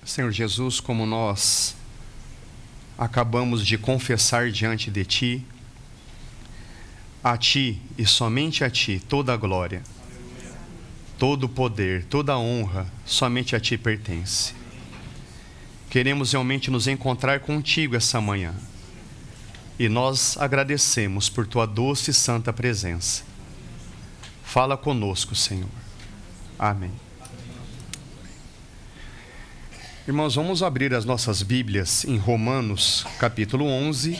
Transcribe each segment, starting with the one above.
Senhor Jesus, como nós acabamos de confessar diante de Ti, a Ti e somente a Ti toda a glória, todo o poder, toda a honra, somente a Ti pertence. Queremos realmente nos encontrar contigo essa manhã e nós agradecemos por Tua doce e santa presença. Fala conosco, Senhor. Amém. Irmãos, vamos abrir as nossas Bíblias em Romanos, capítulo 11.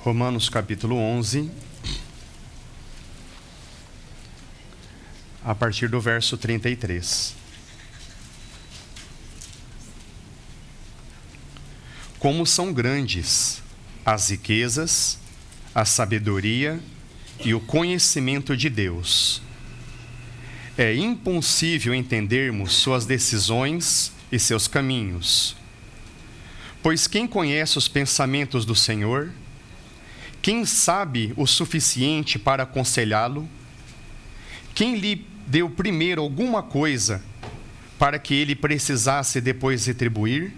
Romanos, capítulo 11, a partir do verso 33. Como são grandes as riquezas, a sabedoria e o conhecimento de Deus. É impossível entendermos suas decisões e seus caminhos. Pois quem conhece os pensamentos do Senhor? Quem sabe o suficiente para aconselhá-lo? Quem lhe deu primeiro alguma coisa para que ele precisasse depois retribuir?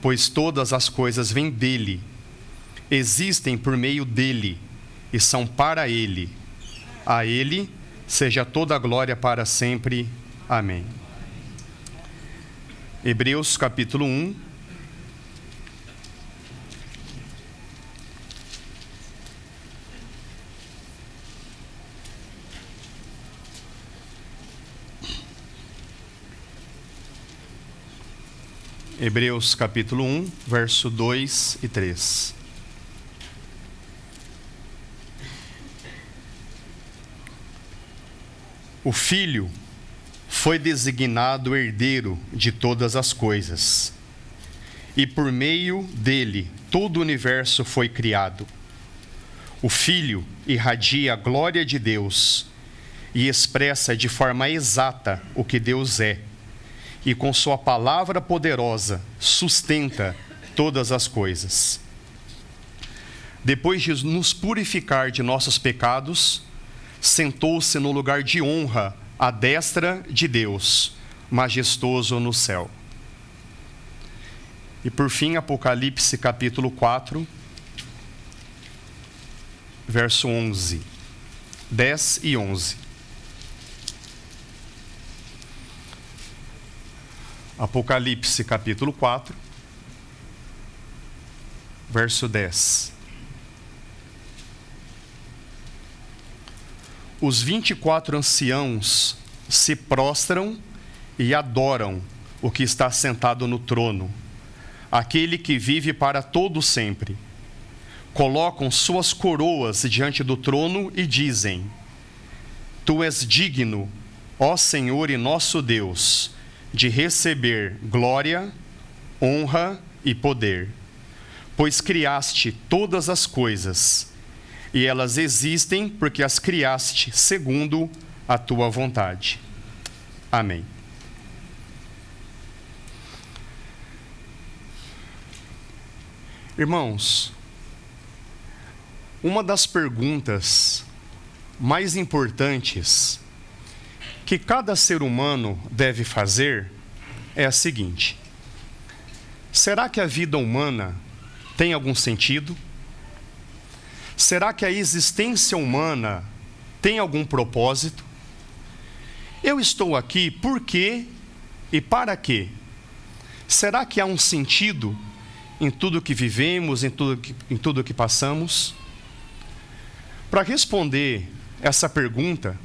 Pois todas as coisas vêm dele, existem por meio dele e são para ele. A ele seja toda a glória para sempre. Amém. Hebreus capítulo 1. Hebreus capítulo 1, verso 2 e 3. O Filho foi designado herdeiro de todas as coisas, e por meio dele todo o universo foi criado. O Filho irradia a glória de Deus e expressa de forma exata o que Deus é, e com sua palavra poderosa sustenta todas as coisas. Depois de nos purificar de nossos pecados, sentou-se no lugar de honra à destra de Deus, majestoso no céu. E por fim, Apocalipse capítulo 4, verso 11, 10 e 11. Apocalipse capítulo 4, verso 10. Os 24 anciãos se prostram e adoram o que está sentado no trono, aquele que vive para todo sempre. Colocam suas coroas diante do trono e dizem: Tu és digno, ó Senhor e nosso Deus, de receber glória, honra e poder, pois criaste todas as coisas, e elas existem porque as criaste segundo a tua vontade. Amém. Irmãos, uma das perguntas mais importantes que cada ser humano deve fazer é a seguinte: será que a vida humana tem algum sentido? Será que a existência humana tem algum propósito? Eu estou aqui por quê e para quê? Será que há um sentido em tudo que vivemos, em tudo que passamos? Para responder essa pergunta,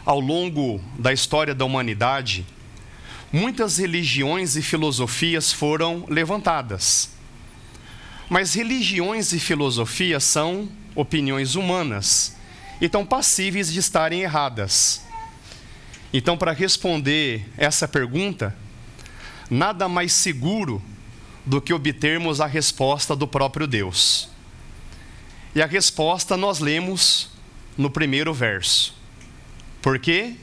ao longo da história da humanidade, muitas religiões e filosofias foram levantadas. Mas religiões e filosofias são opiniões humanas e estão passíveis de estarem erradas. Então, para responder essa pergunta, nada mais seguro do que obtermos a resposta do próprio Deus. E a resposta nós lemos no primeiro verso. Porque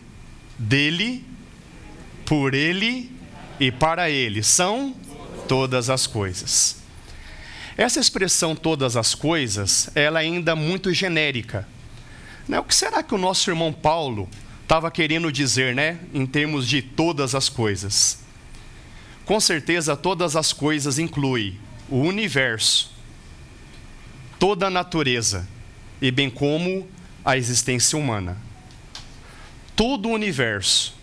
dele, por ele e para Ele são todas as coisas. Essa expressão todas as coisas, ela é ainda muito genérica. O que será que o nosso irmão Paulo estava querendo dizer, em termos de todas as coisas? Com certeza, todas as coisas inclui o universo, toda a natureza, e bem como a existência humana. Todo o universo,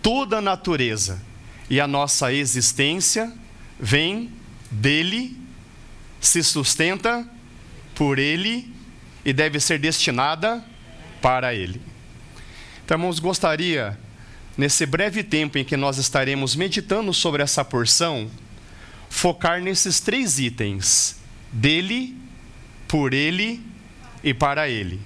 toda a natureza e a nossa existência vem dele, se sustenta por ele e deve ser destinada para ele. Então, irmãos, gostaria, nesse breve tempo em que nós estaremos meditando sobre essa porção, focar nesses 3 itens: dele, por ele e para ele.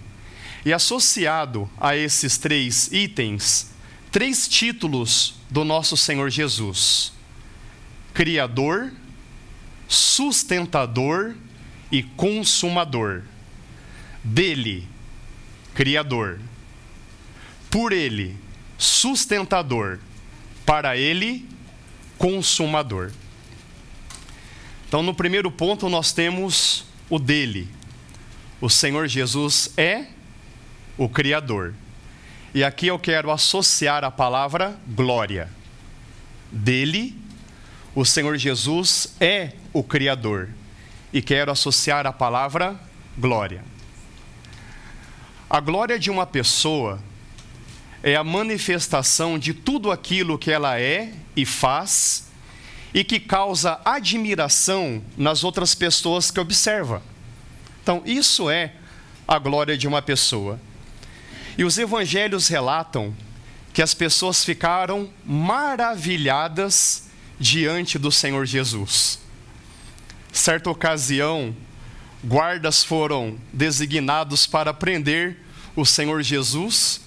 E associado a esses 3 itens, 3 títulos do nosso Senhor Jesus: Criador, Sustentador e Consumador. Dele, Criador. Por ele, Sustentador. Para ele, Consumador. Então, no primeiro ponto, nós temos o dele. O Senhor Jesus é o Criador. E aqui eu quero associar a palavra glória. Dele, o Senhor Jesus é o Criador. E quero associar a palavra glória. A glória de uma pessoa é a manifestação de tudo aquilo que ela é e faz e que causa admiração nas outras pessoas que observa. Então, isso é a glória de uma pessoa. E os evangelhos relatam que as pessoas ficaram maravilhadas diante do Senhor Jesus. Certa ocasião, guardas foram designados para prender o Senhor Jesus,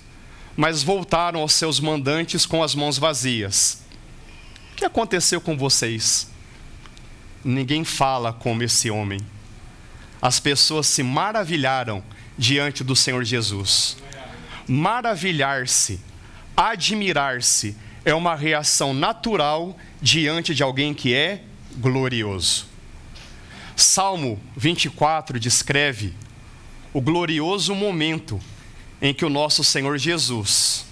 mas voltaram aos seus mandantes com as mãos vazias. O que aconteceu com vocês? Ninguém fala como esse homem. As pessoas se maravilharam diante do Senhor Jesus. Maravilhar-se, admirar-se, é uma reação natural diante de alguém que é glorioso. Salmo 24 descreve o glorioso momento em que o nosso Senhor Jesus,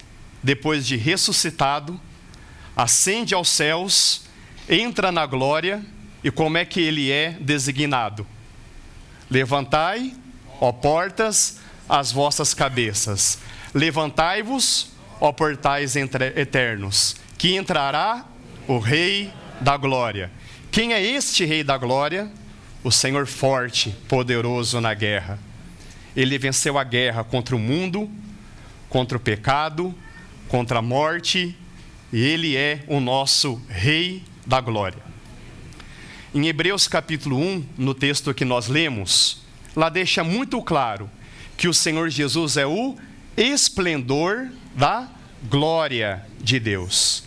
depois de ressuscitado, ascende aos céus, entra na glória, e como é que ele é designado? Levantai, ó portas, as vossas cabeças. Levantai-vos, ó portais eternos, que entrará o Rei da Glória. Quem é este Rei da Glória? O Senhor forte, poderoso na guerra. Ele venceu a guerra contra o mundo, contra o pecado, contra a morte, e Ele é o nosso Rei da Glória. Em Hebreus capítulo 1, no texto que nós lemos, lá deixa muito claro que o Senhor Jesus é o esplendor da glória de Deus.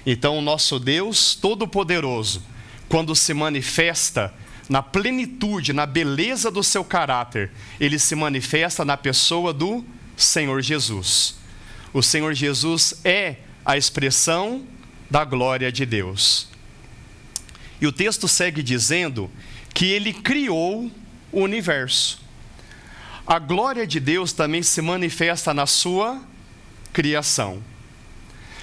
Então, o nosso Deus Todo-Poderoso, quando se manifesta na plenitude, na beleza do seu caráter, ele se manifesta na pessoa do Senhor Jesus. O Senhor Jesus é a expressão da glória de Deus. E o texto segue dizendo que ele criou o universo. A glória de Deus também se manifesta na sua criação.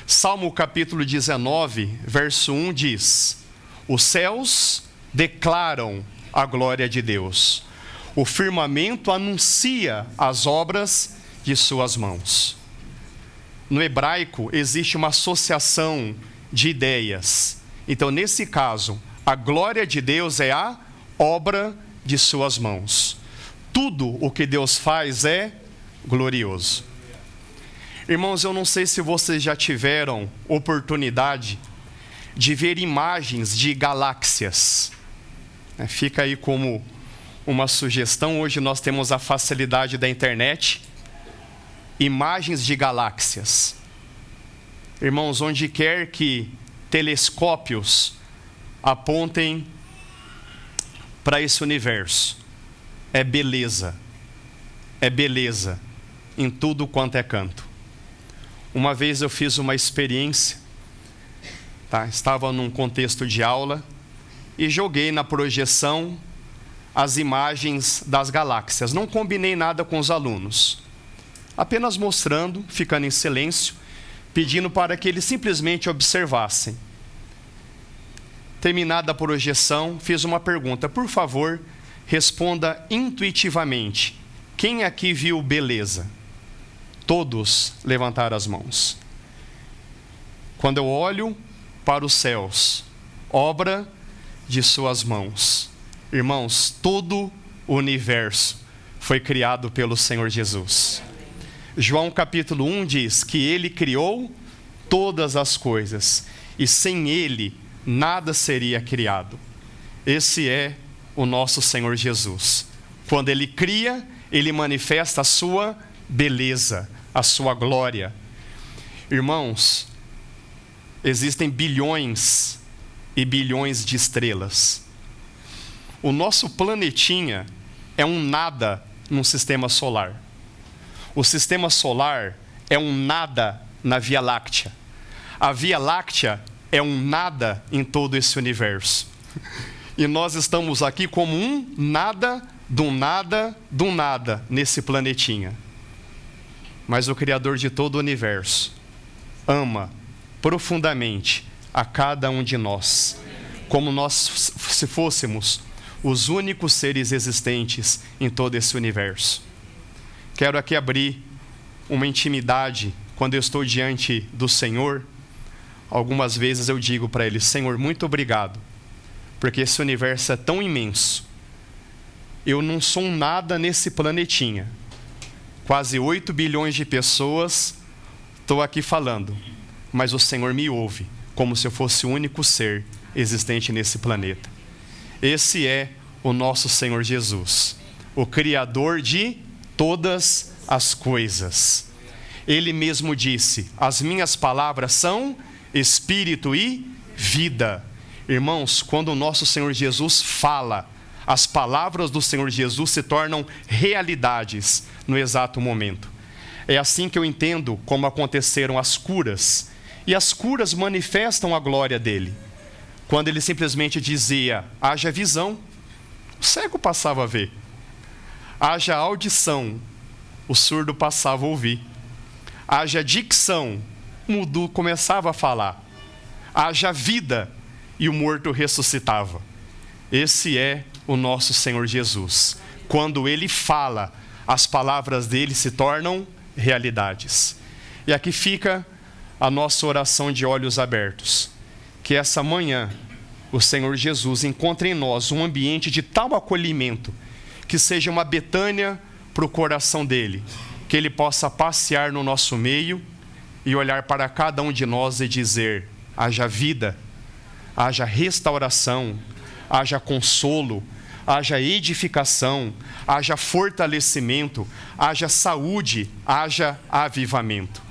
Salmo capítulo 19, verso 1 diz: os céus declaram a glória de Deus. O firmamento anuncia as obras de suas mãos. No hebraico existe uma associação de ideias. Então, nesse caso, a glória de Deus é a obra de suas mãos. Tudo o que Deus faz é glorioso. Irmãos, eu não sei se vocês já tiveram oportunidade de ver imagens de galáxias. Fica aí como uma sugestão. Hoje nós temos a facilidade da internet. Imagens de galáxias. Irmãos, onde quer que telescópios apontem para esse universo, é beleza em tudo quanto é canto. Uma vez eu fiz uma experiência, tá? Estava num contexto de aula e joguei na projeção as imagens das galáxias. Não combinei nada com os alunos, apenas mostrando, ficando em silêncio, pedindo para que eles simplesmente observassem. Terminada a projeção, fiz uma pergunta. Por favor, responda intuitivamente. Quem aqui viu beleza? Todos levantaram as mãos. Quando eu olho para os céus, obra de suas mãos. Irmãos, todo o universo foi criado pelo Senhor Jesus. João capítulo 1 diz que Ele criou todas as coisas e sem Ele nada seria criado. Esse é o nosso Senhor Jesus. Quando Ele cria, Ele manifesta a sua beleza, a sua glória. Irmãos, existem bilhões e bilhões de estrelas. O nosso planetinha é um nada no sistema solar. O sistema solar é um nada na Via Láctea. A Via Láctea é um nada em todo esse universo. E nós estamos aqui como um nada, do nada, do nada, nesse planetinha. Mas o Criador de todo o universo ama profundamente a cada um de nós, como nós se fôssemos os únicos seres existentes em todo esse universo. Quero aqui abrir uma intimidade. Quando eu estou diante do Senhor, algumas vezes eu digo para Ele: Senhor, muito obrigado, porque esse universo é tão imenso. Eu não sou um nada nesse planetinha. Quase 8 bilhões de pessoas, estou aqui falando, mas o Senhor me ouve, como se eu fosse o único ser existente nesse planeta. Esse é o nosso Senhor Jesus, o Criador de todas as coisas. Ele mesmo disse: as minhas palavras são espírito e vida. Irmãos, quando o nosso Senhor Jesus fala, as palavras do Senhor Jesus se tornam realidades no exato momento. É assim que eu entendo como aconteceram as curas. E as curas manifestam a glória dele. Quando ele simplesmente dizia: haja visão, o cego passava a ver. Haja audição, o surdo passava a ouvir. Haja dicção, o mudo começava a falar. Haja vida, e o morto ressuscitava. Esse é o nosso Senhor Jesus. Quando Ele fala, as palavras dele se tornam realidades. E aqui fica a nossa oração de olhos abertos. Que essa manhã o Senhor Jesus encontre em nós um ambiente de tal acolhimento, que seja uma Betânia para o coração dele, que ele possa passear no nosso meio e olhar para cada um de nós e dizer: haja vida, haja restauração, haja consolo, haja edificação, haja fortalecimento, haja saúde, haja avivamento.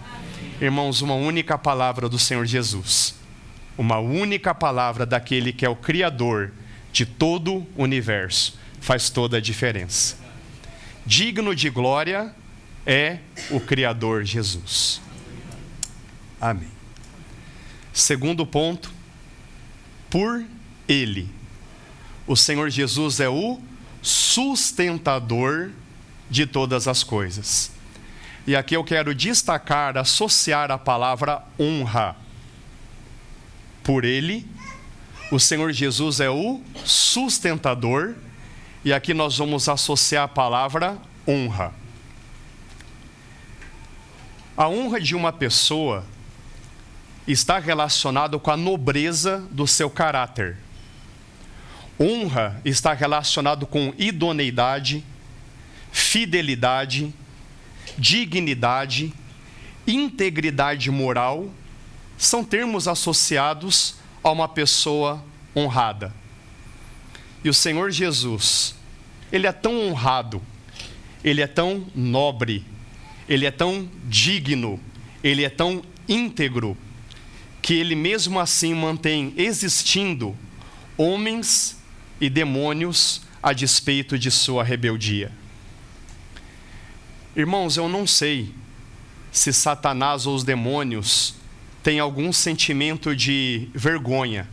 Irmãos, uma única palavra do Senhor Jesus, uma única palavra daquele que é o Criador de todo o universo, faz toda a diferença. Digno de glória é o Criador Jesus. Amém. Segundo ponto, por Ele. O Senhor Jesus é o sustentador de todas as coisas. E aqui eu quero destacar, associar a palavra honra. Por Ele, o Senhor Jesus é o sustentador, e aqui nós vamos associar a palavra honra. A honra de uma pessoa está relacionada com a nobreza do seu caráter. Honra está relacionado com idoneidade, fidelidade, dignidade, integridade moral. São termos associados a uma pessoa honrada. E o Senhor Jesus, Ele é tão honrado, Ele é tão nobre, Ele é tão digno, Ele é tão íntegro, que Ele mesmo assim mantém existindo homens e demônios a despeito de sua rebeldia. Irmãos, eu não sei se Satanás ou os demônios têm algum sentimento de vergonha,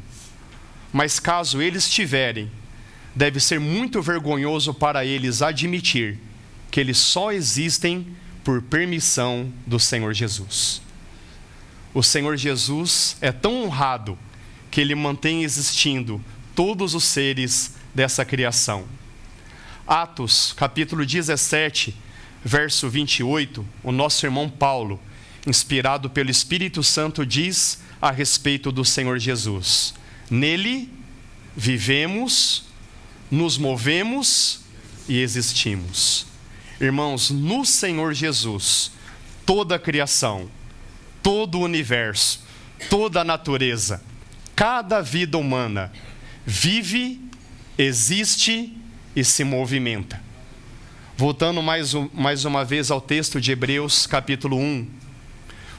mas caso eles tiverem, deve ser muito vergonhoso para eles admitir que eles só existem por permissão do Senhor Jesus. O Senhor Jesus é tão honrado que Ele mantém existindo todos os seres dessa criação. Atos, capítulo 17, verso 28, o nosso irmão Paulo, inspirado pelo Espírito Santo, diz a respeito do Senhor Jesus: nele vivemos, nos movemos e existimos. Irmãos, no Senhor Jesus, toda a criação, todo o universo, toda a natureza, cada vida humana vive, existe e se movimenta. Voltando mais uma vez ao texto de Hebreus capítulo 1,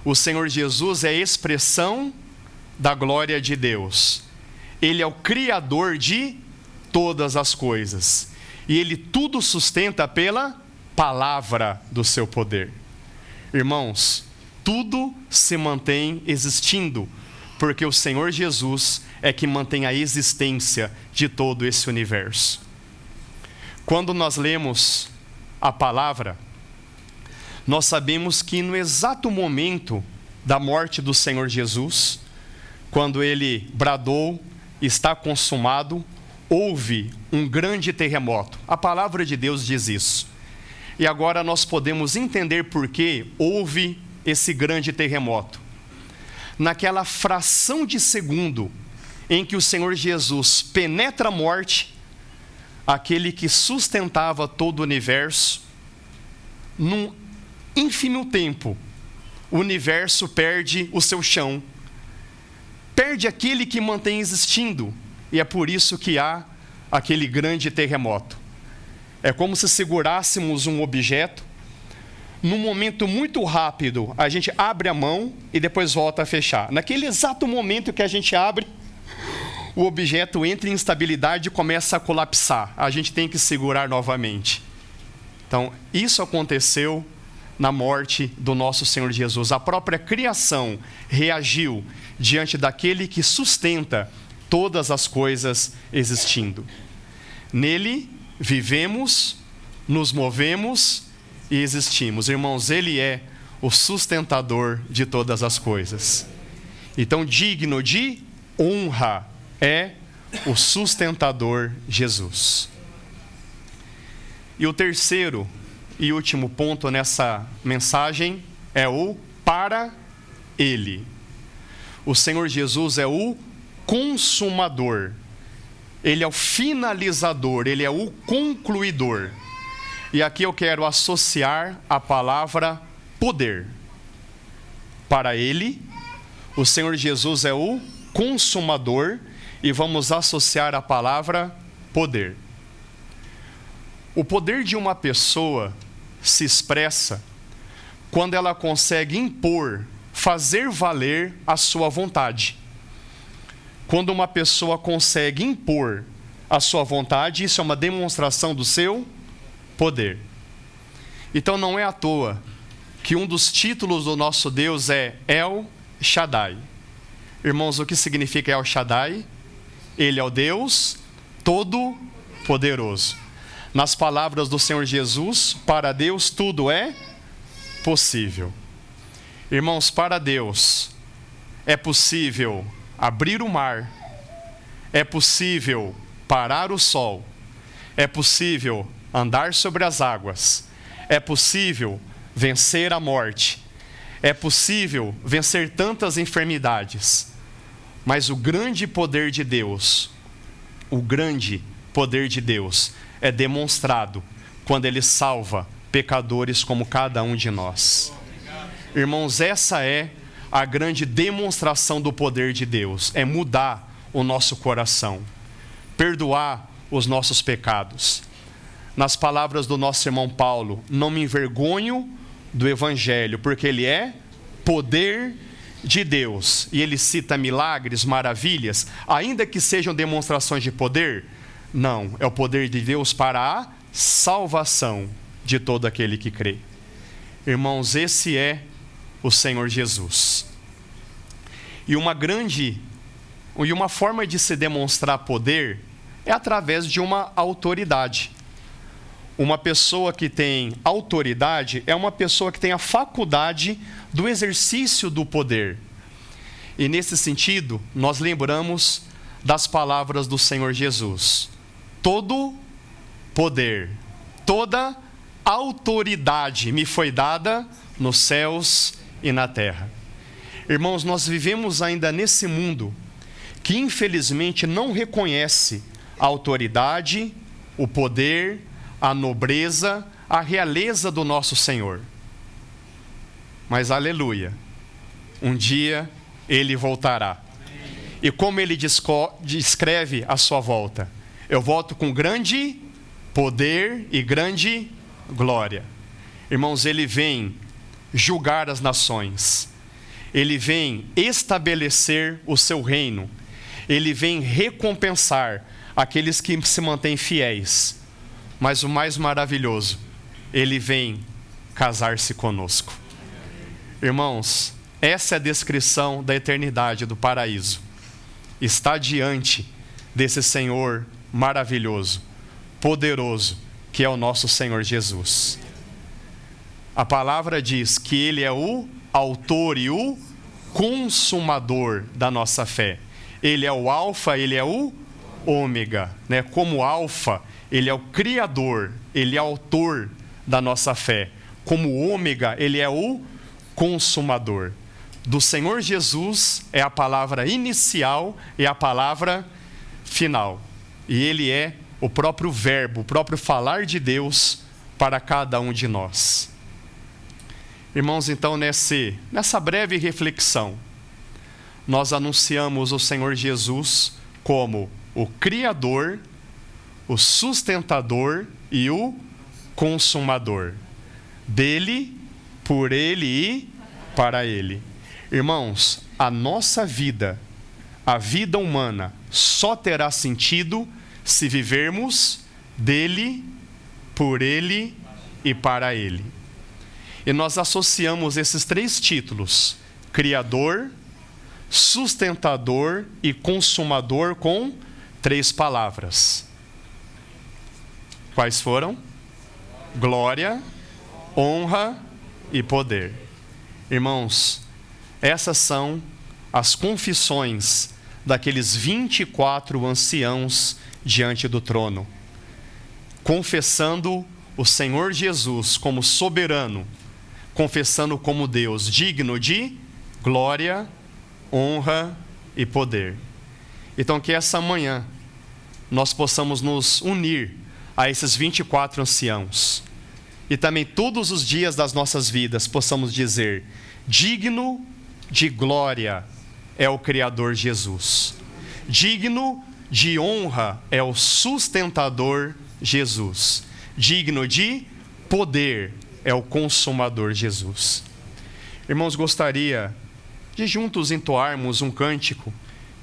o Senhor Jesus é a expressão da glória de Deus. Ele é o Criador de todas as coisas. E Ele tudo sustenta pela palavra do seu poder. Irmãos, tudo se mantém existindo, porque o Senhor Jesus é que mantém a existência de todo esse universo. Quando nós lemos a palavra, nós sabemos que no exato momento da morte do Senhor Jesus, quando Ele bradou, está consumado, houve um grande terremoto. A palavra de Deus diz isso. E agora nós podemos entender por que houve esse grande terremoto. Naquela fração de segundo em que o Senhor Jesus penetra a morte, aquele que sustentava todo o universo, num ínfimo tempo, o universo perde o seu chão, perde aquele que mantém existindo, e é por isso que há aquele grande terremoto. É como se segurássemos um objeto, num momento muito rápido, a gente abre a mão e depois volta a fechar. Naquele exato momento que a gente abre, o objeto entra em instabilidade e começa a colapsar. A gente tem que segurar novamente. Então, isso aconteceu na morte do nosso Senhor Jesus. A própria criação reagiu diante daquele que sustenta todas as coisas existindo. Nele vivemos, nos movemos e existimos. Irmãos, Ele é o sustentador de todas as coisas. Então, digno de honra é o sustentador Jesus. E o terceiro e último ponto nessa mensagem é o para Ele. O Senhor Jesus é o consumador. Ele é o finalizador, Ele é o concluidor. E aqui eu quero associar a palavra poder. Para Ele, o Senhor Jesus é o consumador e vamos associar a palavra poder. O poder de uma pessoa se expressa quando ela consegue impor, fazer valer a sua vontade. Quando uma pessoa consegue impor a sua vontade, isso é uma demonstração do seu poder. Então não é à toa que um dos títulos do nosso Deus é El Shaddai. Irmãos, o que significa El Shaddai? Ele é o Deus Todo-Poderoso. Nas palavras do Senhor Jesus, para Deus tudo é possível. Irmãos, para Deus é possível abrir o mar, é possível parar o sol, é possível andar sobre as águas, é possível vencer a morte, é possível vencer tantas enfermidades. Mas o grande poder de Deus é demonstrado quando Ele salva pecadores como cada um de nós. Irmãos, essa é a grande demonstração do poder de Deus, é mudar o nosso coração, perdoar os nossos pecados. Nas palavras do nosso irmão Paulo, não me envergonho do Evangelho, porque ele é poder de Deus. E ele cita milagres, maravilhas, ainda que sejam demonstrações de poder. Não, é o poder de Deus para a salvação de todo aquele que crê. Irmãos, esse é o Senhor Jesus. E uma forma de se demonstrar poder é através de uma autoridade. Uma pessoa que tem autoridade é uma pessoa que tem a faculdade do exercício do poder. E nesse sentido, nós lembramos das palavras do Senhor Jesus. Todo poder, toda autoridade me foi dada nos céus e na terra. Irmãos, nós vivemos ainda nesse mundo que infelizmente não reconhece a autoridade, o poder, a nobreza, a realeza do nosso Senhor. Mas aleluia, um dia Ele voltará. E como Ele descreve a sua volta? Eu volto com grande poder e grande glória. Irmãos, Ele vem julgar as nações. Ele vem estabelecer o seu reino. Ele vem recompensar aqueles que se mantêm fiéis. Mas o mais maravilhoso, Ele vem casar-se conosco. Irmãos, essa é a descrição da eternidade, do paraíso. Está diante desse Senhor maravilhoso, poderoso, que é o nosso Senhor Jesus. A palavra diz que Ele é o autor e o consumador da nossa fé. Ele é o alfa, Ele é o ômega, né? Como alfa, Ele é o criador, Ele é autor da nossa fé. Como ômega, Ele é o consumador. Do Senhor Jesus é a palavra inicial e a palavra final. E Ele é o próprio verbo, o próprio falar de Deus para cada um de nós. Irmãos, então nessa breve reflexão, nós anunciamos o Senhor Jesus como o Criador, o sustentador e o consumador. Dele, por Ele e para Ele. Irmãos, a nossa vida, a vida humana, só terá sentido se vivermos dele, por Ele e para Ele. E nós associamos esses três títulos, Criador, Sustentador e Consumador, com três palavras. Quais foram? Glória, honra e poder. Irmãos, essas são as confissões daqueles 24 anciãos diante do trono, confessando o Senhor Jesus como soberano, confessando como Deus, digno de glória, honra e poder. Então que essa manhã nós possamos nos unir a esses 24 anciãos e também todos os dias das nossas vidas possamos dizer: digno de glória é o Criador Jesus, digno de honra é o sustentador Jesus, digno de poder é o consumador Jesus. Irmãos, gostaria de juntos entoarmos um cântico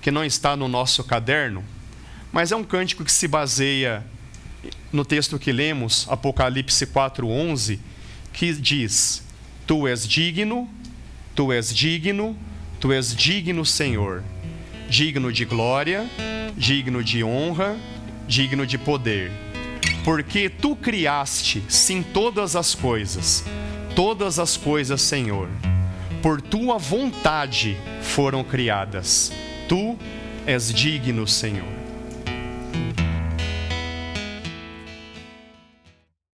que não está no nosso caderno, mas é um cântico que se baseia no texto que lemos, Apocalipse 4:11, que diz: Tu és digno, Tu és digno, Tu és digno, Senhor, digno de glória, digno de honra, digno de poder. Porque Tu criaste, sim, todas as coisas, Senhor, por Tua vontade foram criadas. Tu és digno, Senhor.